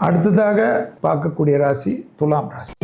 அடுத்ததாக பார்க்கக்கூடிய ராசி துலாம் ராசி.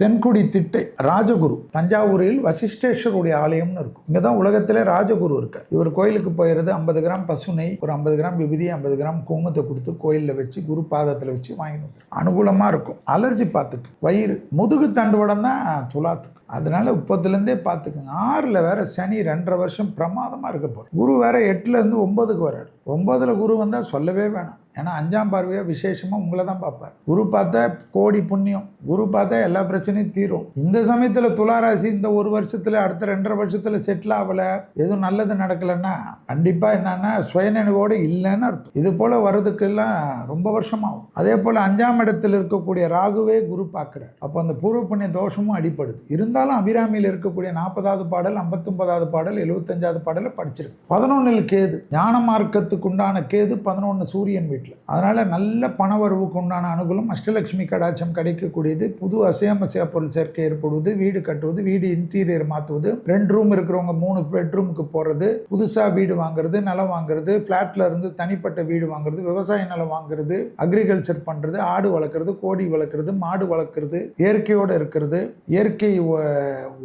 தென்குடி திட்டை ராஜகுரு தஞ்சாவூரில் வசிஷ்டேஸ்வருடைய ஆலயம்னு இருக்கும். இங்கே தான் உலகத்திலே ராஜகுரு இருக்கார். இவர் கோயிலுக்கு போயிடுறது 50 கிராம் பசுனை, ஒரு 50 கிராம் விபூதி, 50 கிராம் குங்குமத்தை கொடுத்து கோயிலில் வச்சு குரு பாதத்தில் வச்சு வாங்கிட்டு அனுகூலமாக இருக்கும். அலர்ஜி பார்த்துக்கு, வயிறு, முதுகு தண்டுவடம் தான் துலாத்துக்கு. அதனால இப்போதுலேருந்தே பார்த்துக்குங்க. 6ல் வேற சனி 2.5 வருஷம் பிரமாதமாக இருக்க போகிறோம். குரு வேற 8லேருந்து 9க்கு வர்றாரு. 9ல் குரு வந்தால் சொல்லவே வேணாம். ஏன்னா 5ஆம் பார்வையாக விசேஷமாக உங்களை தான் பார்ப்பார். குரு பார்த்தா கோடி புண்ணியம், குரு பார்த்தா எல்லா பிரச்சனையும் தீரும். இந்த சமயத்தில் துளாராசி இந்த 1 வருஷத்தில் அடுத்த 2.5 வருஷத்தில் செட்டில் ஆகலை, எதுவும் நல்லது நடக்கலைன்னா கண்டிப்பாக என்னன்னா சுயநினைவோடு இல்லைன்னு அர்த்தம். இது போல் வர்றதுக்கெல்லாம் ரொம்ப வருஷமாகும். அதே போல் 5ஆம் இடத்தில் இருக்கக்கூடிய ராகுவே குரு பார்க்குறார். அப்போ அந்த பூர்வ புண்ணிய தோஷமும் அடிப்படுது. இருந்தாலும் அபிராமியில் இருக்கக்கூடிய 40வது பாடல், 59வது பாடல், 75வது பாடலை படிச்சிருக்கு. 11ல் கேது, ஞான மார்க்கத்துக்கு உண்டான கேது 11 சூரியன் வீட்டில். அதனால நல்ல பணவரவுக்கு உண்டான அனுகூலம், அஷ்டலட்சுமி கடாட்சம் கிடைக்கக்கூடியது, புது அசையா பொருள் சேர்க்கை ஏற்படுவது, வீடு கட்டுவது, வீடு இன்டீரியர் மாற்றுவது, 2 ரூம் இருக்கிறவங்க 3 பெட்ரூமுக்கு போகிறது, புதுசாக வீடு வாங்குறது, நிலம் வாங்குறது, ஃப்ளாட்ல இருந்து தனிப்பட்ட வீடு வாங்குறது, விவசாய நிலம் வாங்குறது, அக்ரிகல்ச்சர் பண்ணுறது, ஆடு வளர்க்குறது, கோழி வளர்க்குறது, மாடு வளர்க்குறது, இயற்கையோடு இருக்கிறது, இயற்கை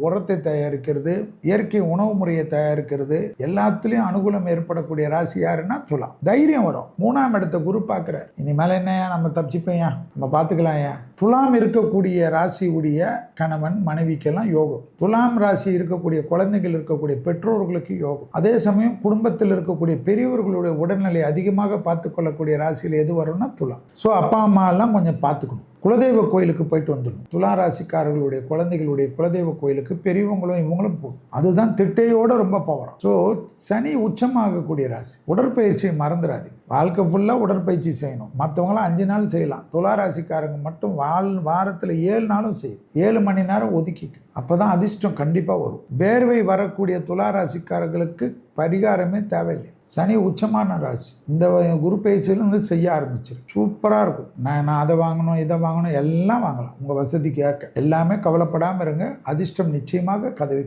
உரத்தை தயாரிக்கிறது, இயற்கை உணவு முறையை தயாரிக்கிறது, எல்லாத்துலேயும் அனுகூலம் ஏற்படக்கூடிய ராசி யாருன்னா துலாம். தைரியம் வரும். 3ஆம் இடத்தை குரு பார்க்குறார். இனிமேல் என்னையா நம்ம தப்பிச்சுப்பையா, நம்ம பார்த்துக்கலாம்யா. துலாம் இருக்கக்கூடிய ராசியுடைய கணவன் மனைவிக்கெல்லாம் யோகம். துலாம் ராசி இருக்கக்கூடிய குழந்தைகள் இருக்கக்கூடிய பெற்றோர்களுக்கு யோகம். அதே சமயம் குடும்பத்தில் இருக்கக்கூடிய பெரியவர்களுடைய உடல்நிலை அதிகமாக பார்த்து கொள்ளக்கூடிய ராசியில் எது வரும்னா துலாம். ஸோ அப்பா அம்மா எல்லாம் கொஞ்சம் பார்த்துக்கணும். குலதெய்வ கோயிலுக்கு போயிட்டு வந்துடணும். துலா ராசிக்காரர்களுடைய குழந்தைகளுடைய குலதெய்வ கோயிலுக்கு பெரியவங்களும் இவங்களும் போகணும். அதுதான் திட்டையோட ரொம்ப பவரம். ஸோ சனி உச்சமாகக்கூடிய ராசி. உடற்பயிற்சியை மறந்துடாதீங்க. வாழ்க்கை ஃபுல்லாக உடற்பயிற்சி செய்யணும். மற்றவங்களாம் 5 நாள் செய்யலாம். துலா ராசிக்காரங்க மட்டும் வாரத்தில் 7 நாளும் செய்யும். 7 மணி நேரம் ஒதுக்கிக்கும். அப்போ தான் அதிர்ஷ்டம் கண்டிப்பாக வரும். வேர்வை வரக்கூடிய துலா ராசிக்காரர்களுக்கு பரிகாரமே தேவையில்லை. சனி உச்சமான ராசி. இந்த குரு பயிற்சியிலேருந்து செய்ய ஆரம்பிச்சிரு. சூப்பராக இருக்கும். நான் அதை வாங்கணும், இதை வாங்கணும், எல்லாம் வாங்கலாம். உங்கள் வசதிக்கு ஏற்க எல்லாமே. கவலைப்படாமல் இருங்க. அதிர்ஷ்டம் நிச்சயமாக கதவை